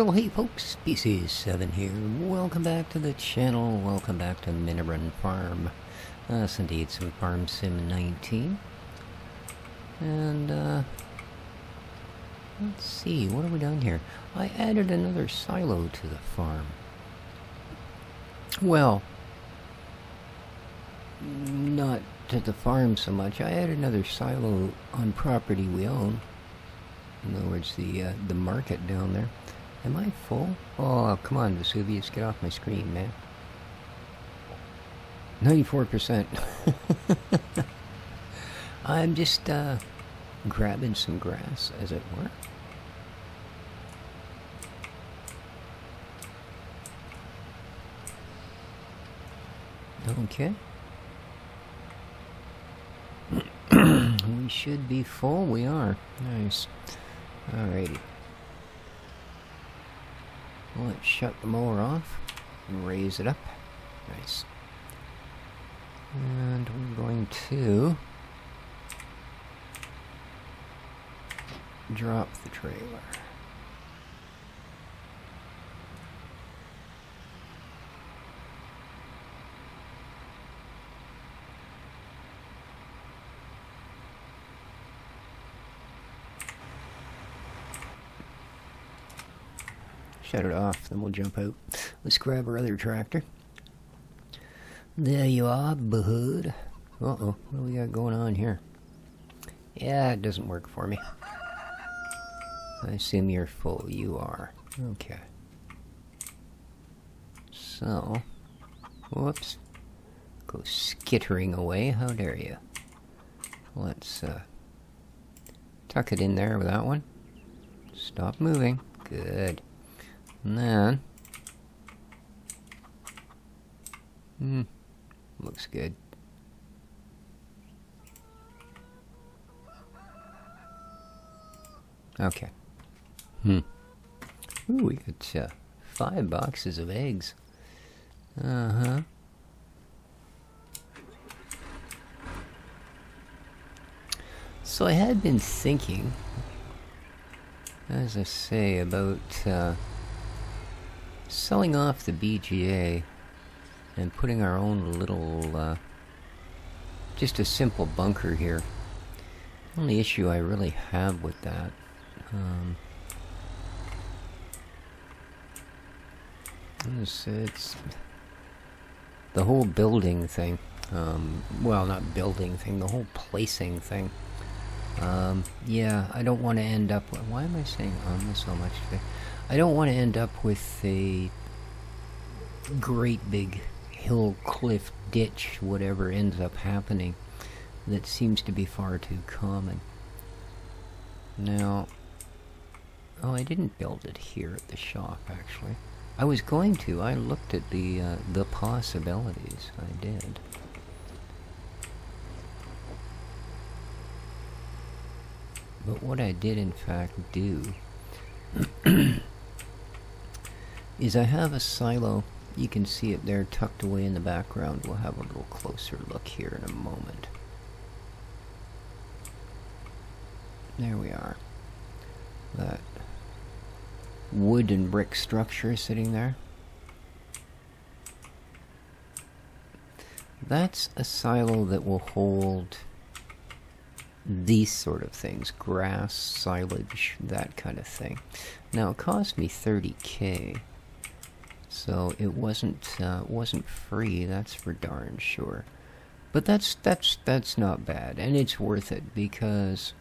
Well, hey folks, pt.7 here. Welcome back to the channel. Welcome back to Minibrunn Farm. Yes, indeed, some Farm Sim 19. And, let's see, what have we done here? I added another silo to the farm. Well, not to the farm so much. I added another silo on property we own. In other words, the market down there. Am I full? Oh, come on, Vesuvius, get off my screen, man. 94%. I'm just grabbing some grass, as it were. Okay. We should be full. We are. Nice. Alrighty. Let's shut the mower off and raise it up. Nice. And we're going to drop the trailer. Shut it off, then we'll jump out. Let's grab our other tractor. There you are, bud. Uh-oh, what do we got going on here? Yeah, it doesn't work for me. I assume you're full. You are. Okay. So, whoops. Go skittering away, how dare you. Let's, tuck it in there with that one. Stop moving. Good. And then, looks good. Okay. Ooh, we got 5 boxes of eggs. Uh-huh. So I had been thinking, as I say, about, selling off the BGA and putting our own little, just a simple bunker here. The only issue I really have with that, it's the whole building thing. Well, not building thing, the whole placing thing. Yeah, I don't want to end up with, why am I saying so much today? I don't want to end up with a great big hill, cliff, ditch, whatever ends up happening that seems to be far too common. Now, oh, I didn't build it here at the shop, actually. I was going to. I looked at the possibilities. I did. But what I did, in fact, do is I have a silo. You can see it there tucked away in the background. We'll have a little closer look here in a moment. There we are. That wood and brick structure sitting there. That's a silo that will hold these sort of things. Grass, silage, that kind of thing. Now, it cost me 30K. So it wasn't free, that's for darn sure. But that's not bad, and it's worth it because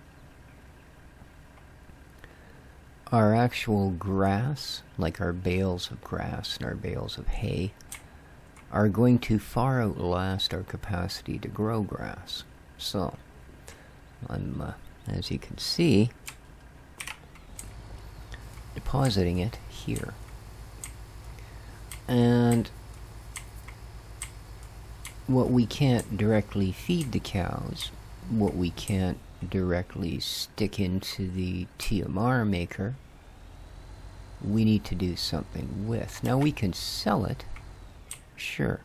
our actual grass, like our bales of grass and our bales of hay, are going to far outlast our capacity to grow grass. So I'm, as you can see, depositing it here. And what we can't directly feed the cows, what we can't directly stick into the TMR maker, we need to do something with. Now we can sell it, sure.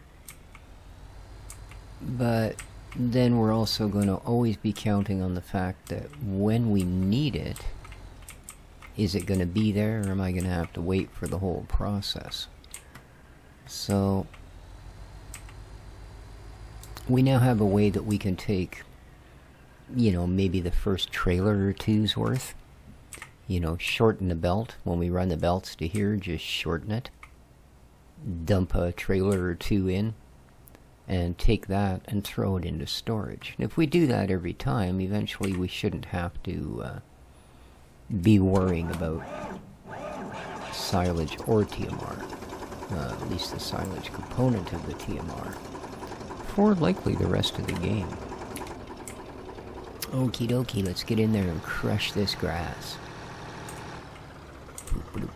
But then we're also going to always be counting on the fact that when we need it, is it going to be there, or am I going to have to wait for the whole process? So we now have a way that we can take, you know, maybe the first trailer or two's worth, you know, shorten the belt. When we run the belts to here, just shorten it, dump a trailer or two in, and take that and throw it into storage. And if we do that every time, eventually we shouldn't have to be worrying about silage or TMR, at least the silage component of the TMR, for likely the rest of the game. Okie dokie, let's get in there and crush this grass. Boop, boop.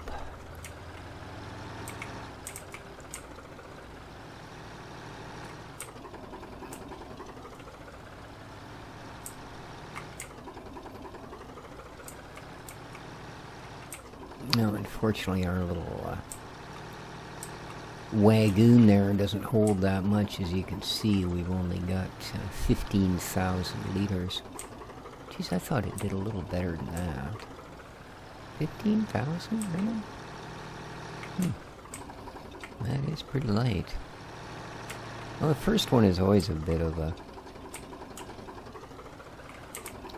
Now, unfortunately, our little wagoon there doesn't hold that much. As you can see, we've only got 15,000 liters. Geez, I thought it did a little better than that. 15,000, really? That is pretty light. Well, the first one is always a bit of a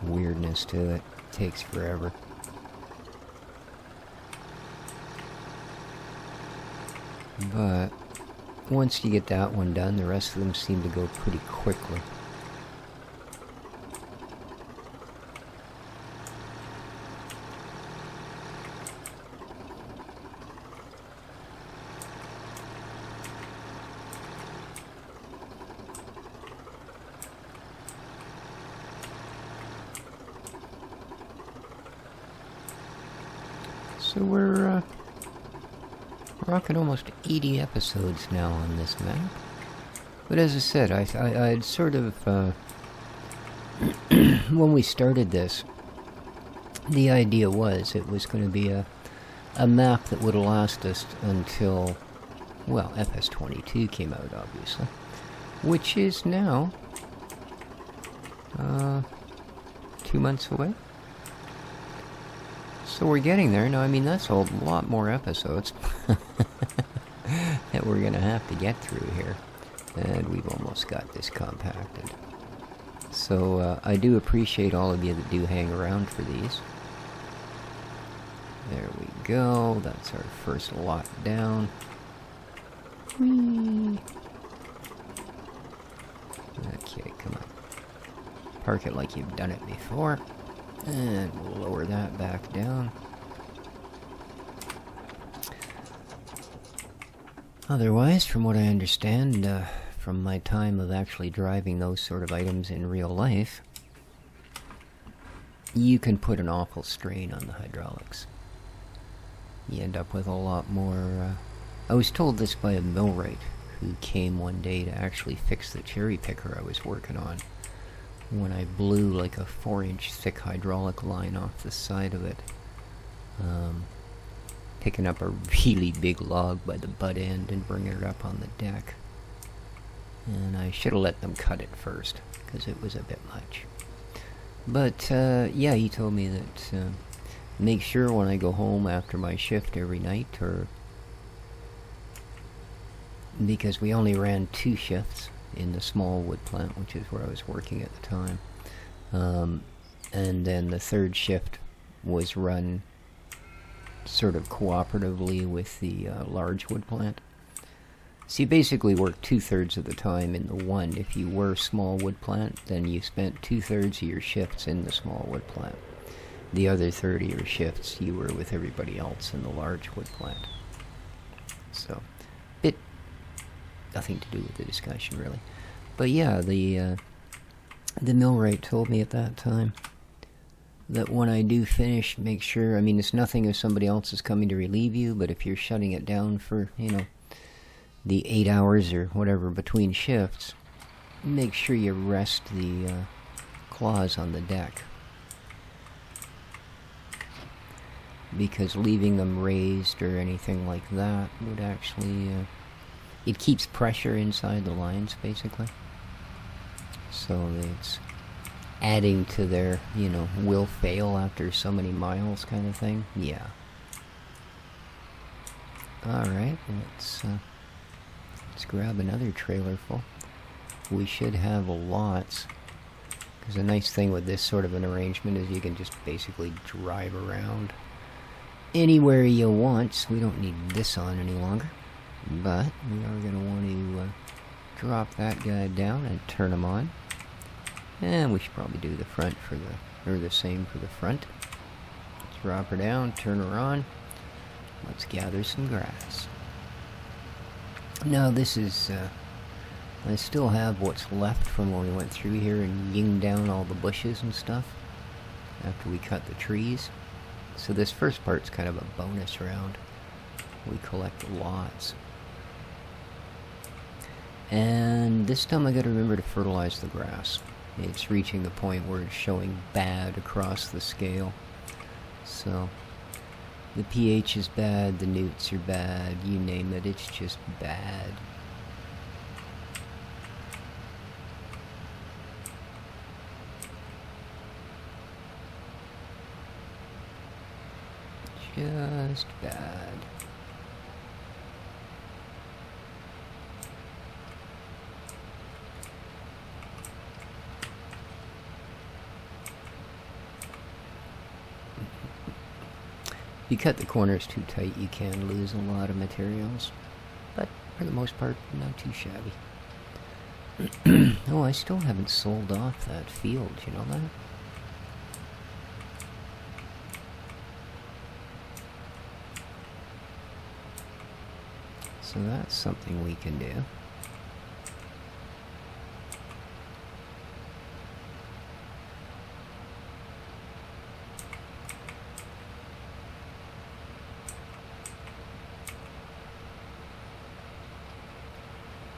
weirdness to it. It takes forever. But once you get that one done, the rest of them seem to go pretty quickly. So we're rocking almost 80 episodes now on this map. But as I said, I'd sort of, when we started this, the idea was it was going to be a map that would last us until, well, FS22 came out, obviously. Which is now 2 months away. So we're getting there. Now, I mean, that's a lot more episodes that we're going to have to get through here. And we've almost got this compacted. So I do appreciate all of you that do hang around for these. There we go. That's our first lot down. Whee! Okay, come on. Park it like you've done it before. And we'll lower that back down. Otherwise, from what I understand, from my time of actually driving those sort of items in real life, you can put an awful strain on the hydraulics. You end up with a lot more... I was told this by a millwright who came one day to actually fix the cherry picker I was working on, when I blew like a 4-inch thick hydraulic line off the side of it, picking up a really big log by the butt end and bringing it up on the deck. And I should have let them cut it first, because it was a bit much. But yeah, he told me that make sure when I go home after my shift every night, or because we only ran 2 shifts in the small wood plant, which is where I was working at the time. And then the 3rd shift was run sort of cooperatively with the large wood plant. So you basically work 2/3 of the time in the one. If you were small wood plant, then you spent 2/3 of your shifts in the small wood plant. The other 1/3 of your shifts you were with everybody else in the large wood plant. So, nothing to do with the discussion, really. But yeah, the millwright told me at that time that when I do finish, make sure, I mean, it's nothing if somebody else is coming to relieve you, but if you're shutting it down for, you know, the 8 hours or whatever between shifts, make sure you rest the claws on the deck. Because leaving them raised or anything like that would actually... it keeps pressure inside the lines, basically. So it's adding to their, you know, will fail after so many miles kind of thing. Yeah. Alright, let's grab another trailer full. We should have lots. Because the nice thing with this sort of an arrangement is you can just basically drive around anywhere you want. So we don't need this on any longer. But we are going to want to drop that guy down and turn him on. And we should probably do the front for the, or the same for the front. Drop her down, turn her on. Let's gather some grass. Now this is, I still have what's left from when we went through here and yinged down all the bushes and stuff after we cut the trees. So this first part's kind of a bonus round. We collect lots. And this time I gotta remember to fertilize the grass. It's reaching the point where it's showing bad across the scale. So the pH is bad, the newts are bad, you name it, it's just bad. Just bad. If you cut the corners too tight, you can lose a lot of materials, but for the most part, not too shabby. Oh, I still haven't sold off that field, you know that? So that's something we can do.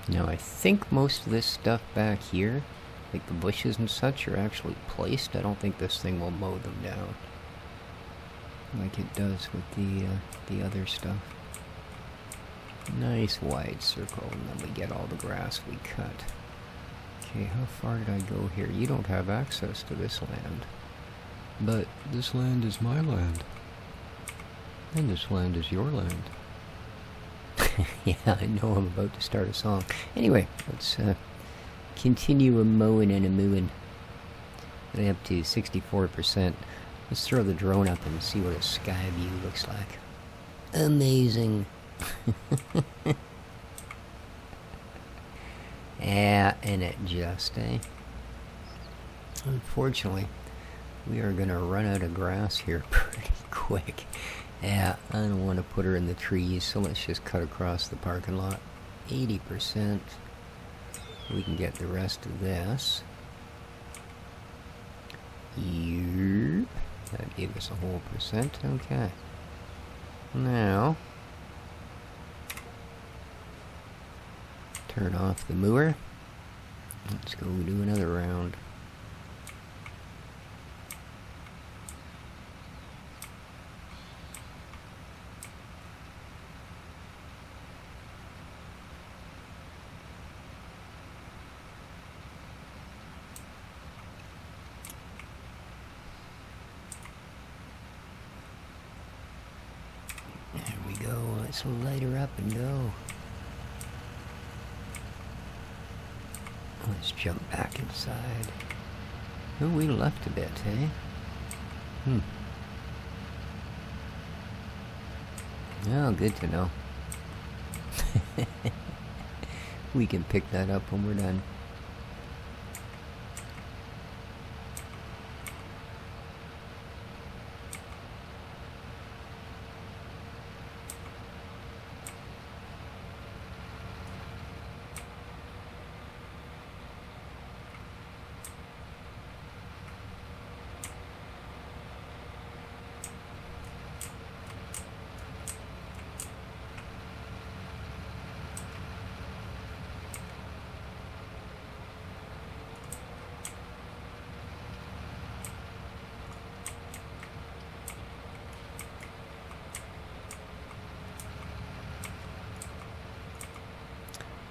Now I think most of this stuff back here, like the bushes and such, are actually placed. I don't think this thing will mow them down like it does with the other stuff. Nice wide circle, and then we get all the grass we cut. Okay, how far did I go here? You don't have access to this land. But this land is my land. And this land is your land. Yeah, I know I'm about to start a song. Anyway, let's continue a mowing and a mooing. Getting up to 64%. Let's throw the drone up and see what a sky view looks like. Amazing. Yeah, and it just, eh? Unfortunately, we are gonna run out of grass here pretty quick. Yeah, I don't want to put her in the trees, so let's just cut across the parking lot. 80%. We can get the rest of this. Yep. That gave us a whole percent. Okay. Now, turn off the mower. Let's go do another round. There we go. Let's light her up and go. Let's jump back inside. Oh, we left a bit, eh? Oh, good to know. We can pick that up when we're done.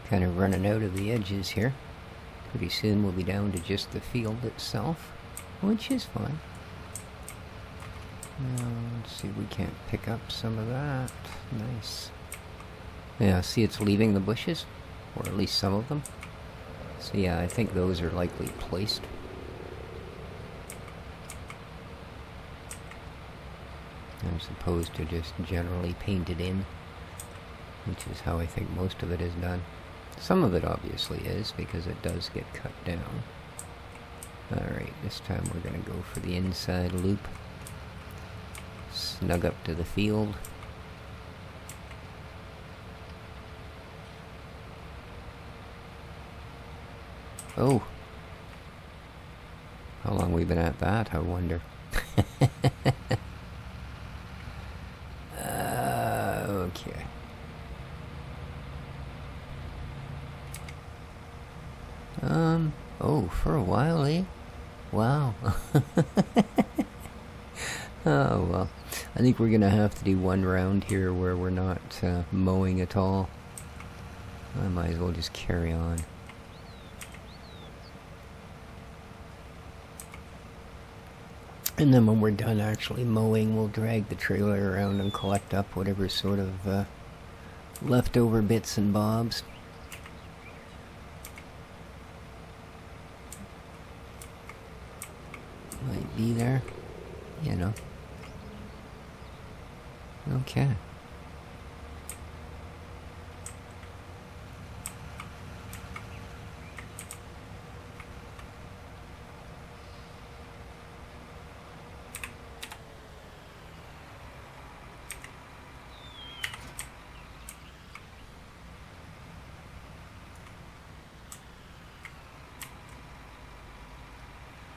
Kind of running out of the edges here. Pretty soon we'll be down to just the field itself. which is fine. Now, let's see if we can't pick up some of that. Nice. Yeah, see it's leaving the bushes, or at least some of them. So yeah, I think those are likely placed. As opposed to just generally painted in, which is how I think most of it is done. Some of it obviously is, because it does get cut down. Alright, this time we're going to go for the inside loop. Snug up to the field. Oh! How long we been at that, I wonder. Okay. Oh, for a while, eh? Wow. Oh, well. I think we're gonna have to do one round here where we're not mowing at all. I might as well just carry on. And then when we're done actually mowing, we'll drag the trailer around and collect up whatever sort of leftover bits and bobs. Might be there, you know. Okay.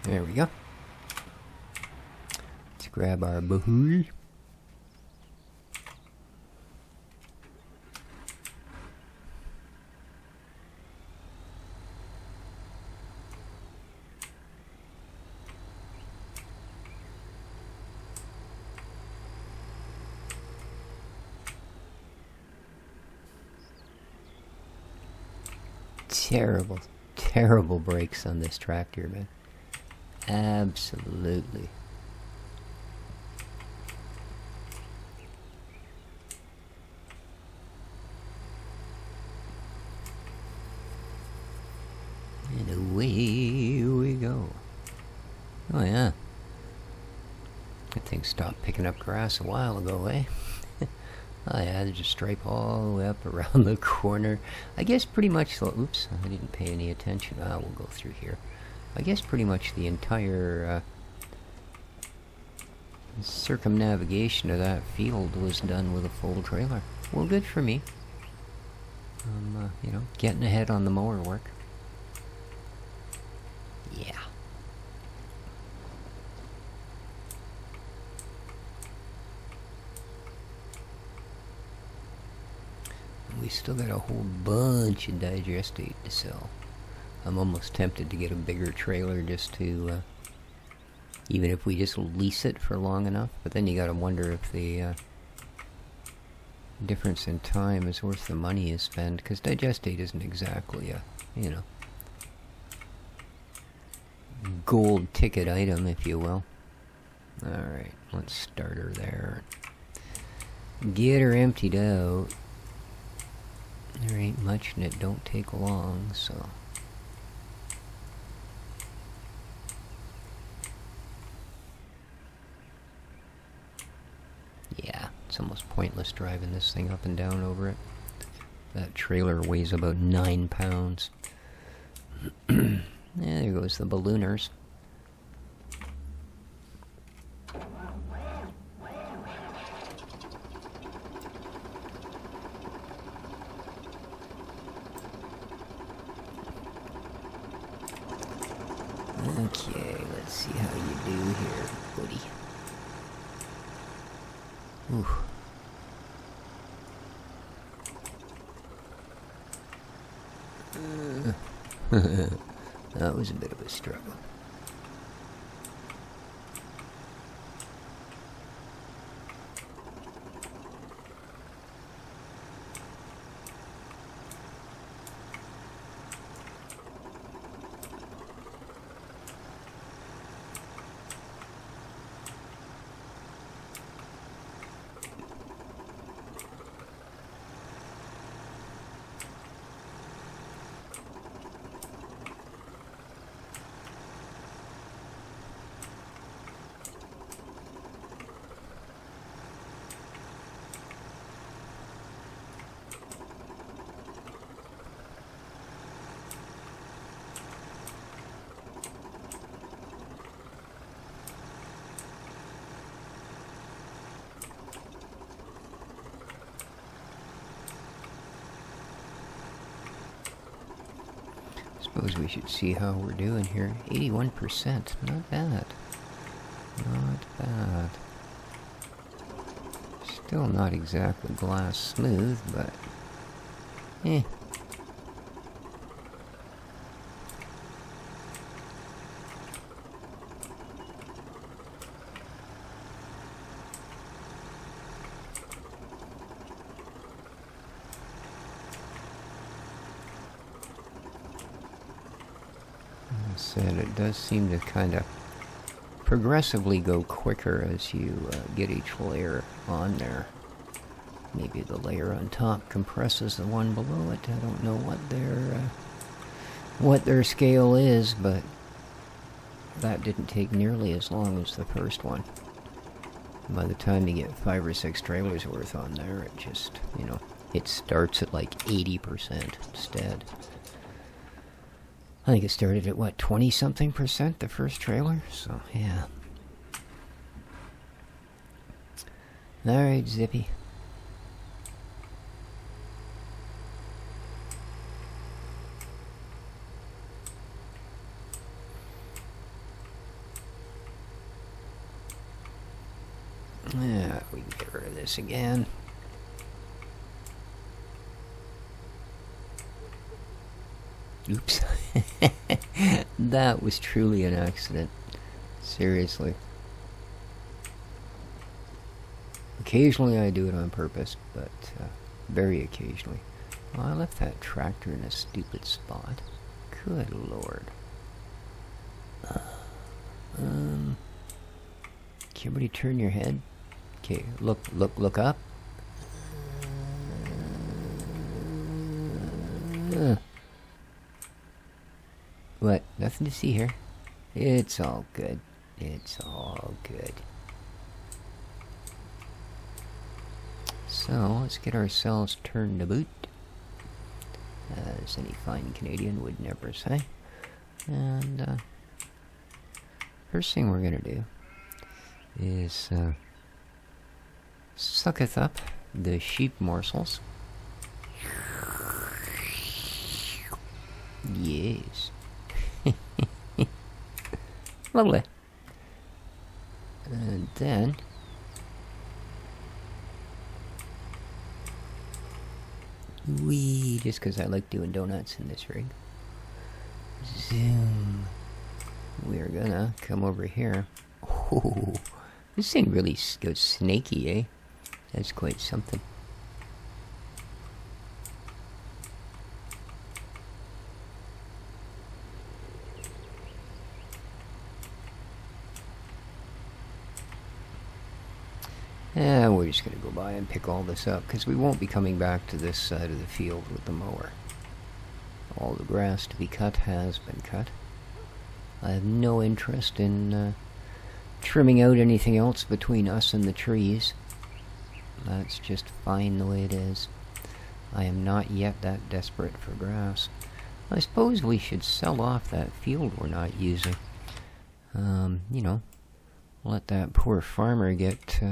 There we go. Let's grab our bahui. Terrible, terrible brakes on this tractor, man. Absolutely. And away we go. Oh yeah. That thing stopped picking up grass a while ago, eh? Oh yeah, there's a stripe all the way up around the corner. I guess pretty much the... Oops, I didn't pay any attention. Ah, we'll go through here. I guess pretty much the entire circumnavigation of that field was done with a full trailer. Well, good for me. You know, getting ahead on the mower work. Yeah. We still got a whole bunch of digestate to sell. I'm almost tempted to get a bigger trailer just to, even if we just lease it for long enough. But then you gotta wonder if the difference in time is worth the money you spend, because digestate isn't exactly a, you know, gold ticket item, if you will. Alright, let's start her there. Get her emptied out. There ain't much and it don't take long, so... Yeah, it's almost pointless driving this thing up and down over it. That trailer weighs about 9 pounds. Yeah, there goes the ballooners. Okay, let's see how you do here, buddy. Ooh. That was a bit of a struggle. Suppose we should see how we're doing here. 81%. Not bad. Not bad. Still not exactly glass smooth, but... eh. Said it does seem to kind of progressively go quicker as you get each layer on there. Maybe the layer on top compresses the one below it. I don't know what their scale is, but that didn't take nearly as long as the first one. By the time you get 5 or 6 trailers worth on there, it just, you know, it starts at like 80% instead. I think it started at, what, 20-something%, the first trailer? So, yeah. Alright, Zippy. Yeah, we can get rid of this again. Oops. That was truly an accident. Seriously. Occasionally I do it on purpose, but very occasionally. Oh, I left that tractor in a stupid spot. Good lord. Can everybody turn your head? Okay, look up. What? Nothing to see here. It's all good. It's all good. So, let's get ourselves turned about, as any fine Canadian would never say. And, first thing we're gonna do is, sucketh up the sheep morsels. Yes. Lovely. And then just because I like doing donuts in this rig. Zoom. We're gonna come over here. Oh, this thing really goes snaky, eh? That's quite something. And we're just going to go by and pick all this up, because we won't be coming back to this side of the field with the mower. All the grass to be cut has been cut. I have no interest in trimming out anything else between us and the trees. That's just fine the way it is. I am not yet that desperate for grass. I suppose we should sell off that field we're not using. You know, let that poor farmer get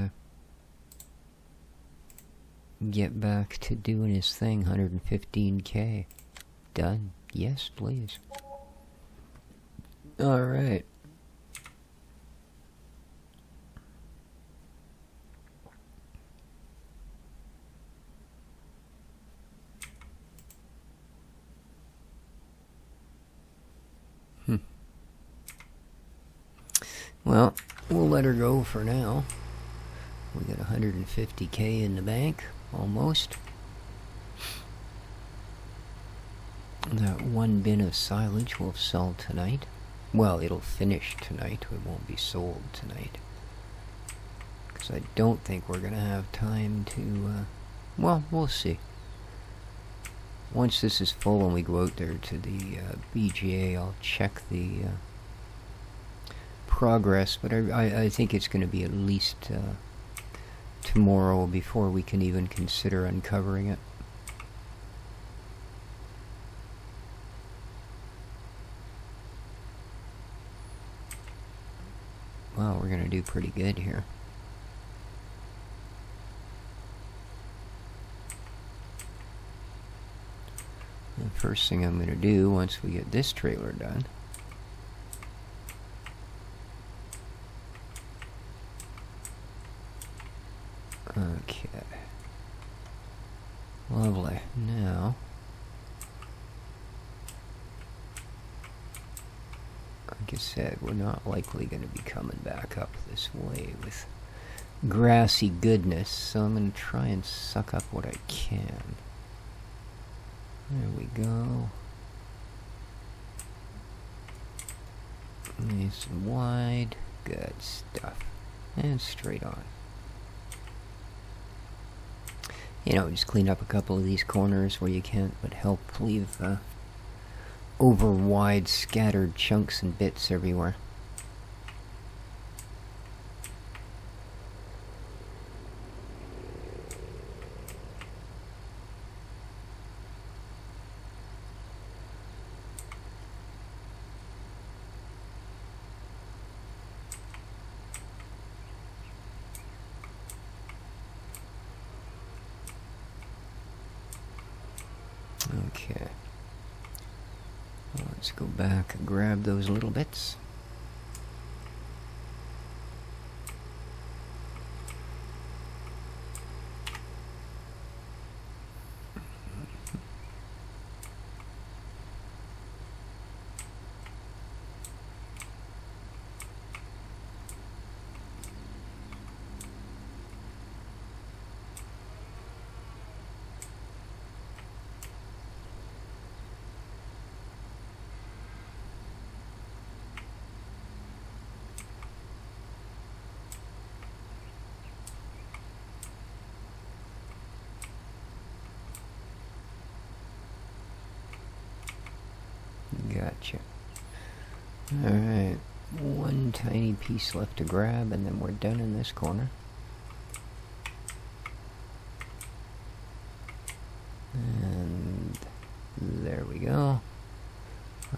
back to doing his thing. 115K. Done. Yes, please. Alright. Well, we'll let her go for now. We got 150K in the bank. Almost. That one bin of silage will sell tonight. Well, it'll finish tonight. It won't be sold tonight. Because I don't think we're going to have time to... well, we'll see. Once this is full and we go out there to the BGA, I'll check the progress. But I think it's going to be at least... tomorrow before we can even consider uncovering it. Wow, we're gonna do pretty good here. And first thing I'm going to do once we get this trailer done. Okay. Lovely. Now, like I said, we're not likely going to be coming back up this way with grassy goodness, so I'm going to try and suck up what I can. There we go. Nice and wide. Good stuff. And straight on. You know, just clean up a couple of these corners where you can't but help leave over wide scattered chunks and bits everywhere. Okay. Let's go back and grab those little bits. Gotcha. Alright, one tiny piece left to grab, and then we're done in this corner. And there we go.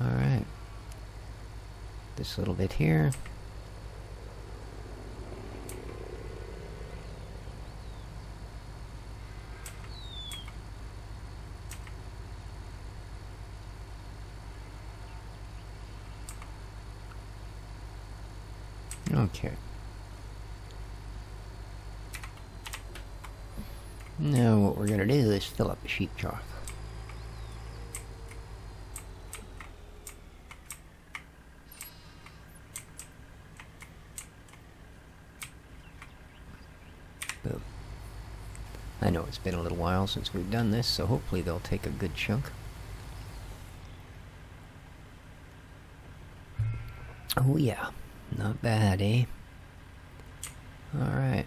Alright. This little bit here. Okay. Now what we're going to do is fill up the sheep trough. Boom. I know it's been a little while since we've done this, so hopefully they'll take a good chunk. Oh yeah. Not bad, eh? Alright.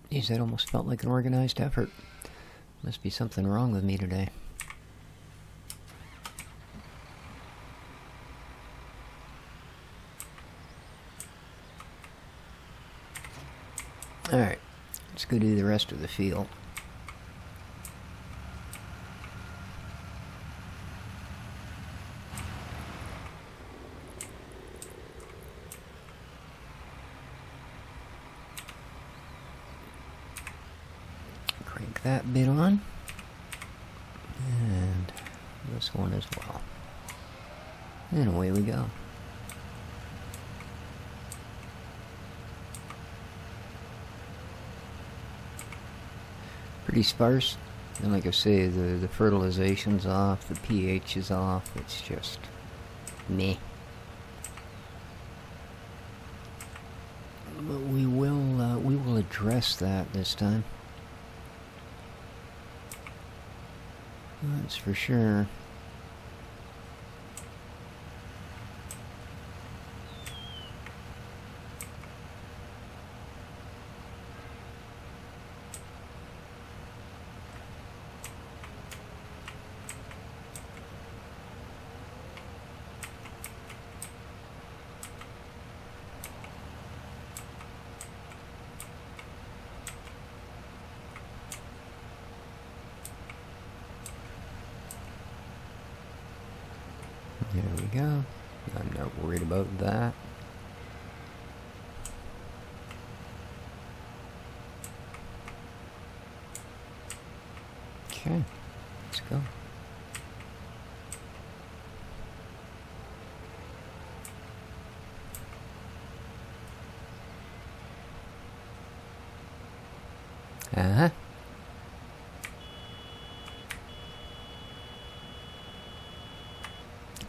Geez, that almost felt like an organized effort. Must be something wrong with me today. Alright. Let's go do the rest of the field. Crank that bit on. And this one as well. And away we go. Pretty sparse, and like I say, the fertilization's off, the pH is off, it's just meh. But we will address that this time. That's for sure. There we go. I'm not worried about that. Okay, let's go. Uh-huh.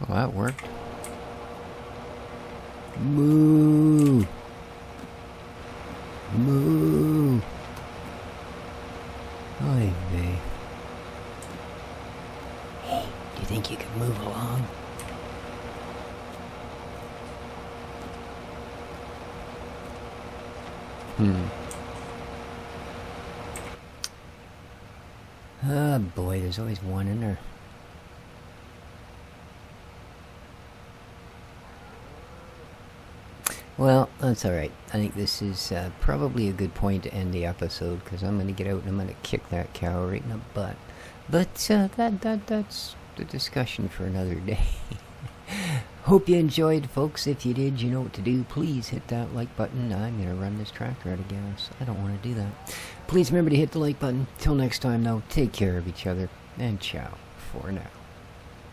Well, that worked. Moo! Moo! Oy vey. Hey, do you think you could move along? Oh boy, there's always one in there. Well, that's alright. I think this is probably a good point to end the episode, because I'm going to get out and I'm going to kick that cow right in the butt. But that's the discussion for another day. Hope you enjoyed, folks. If you did, you know what to do. Please hit that like button. I'm going to run this tractor out of gas. I don't want to do that. Please remember to hit the like button. Till next time, though, take care of each other, and ciao for now.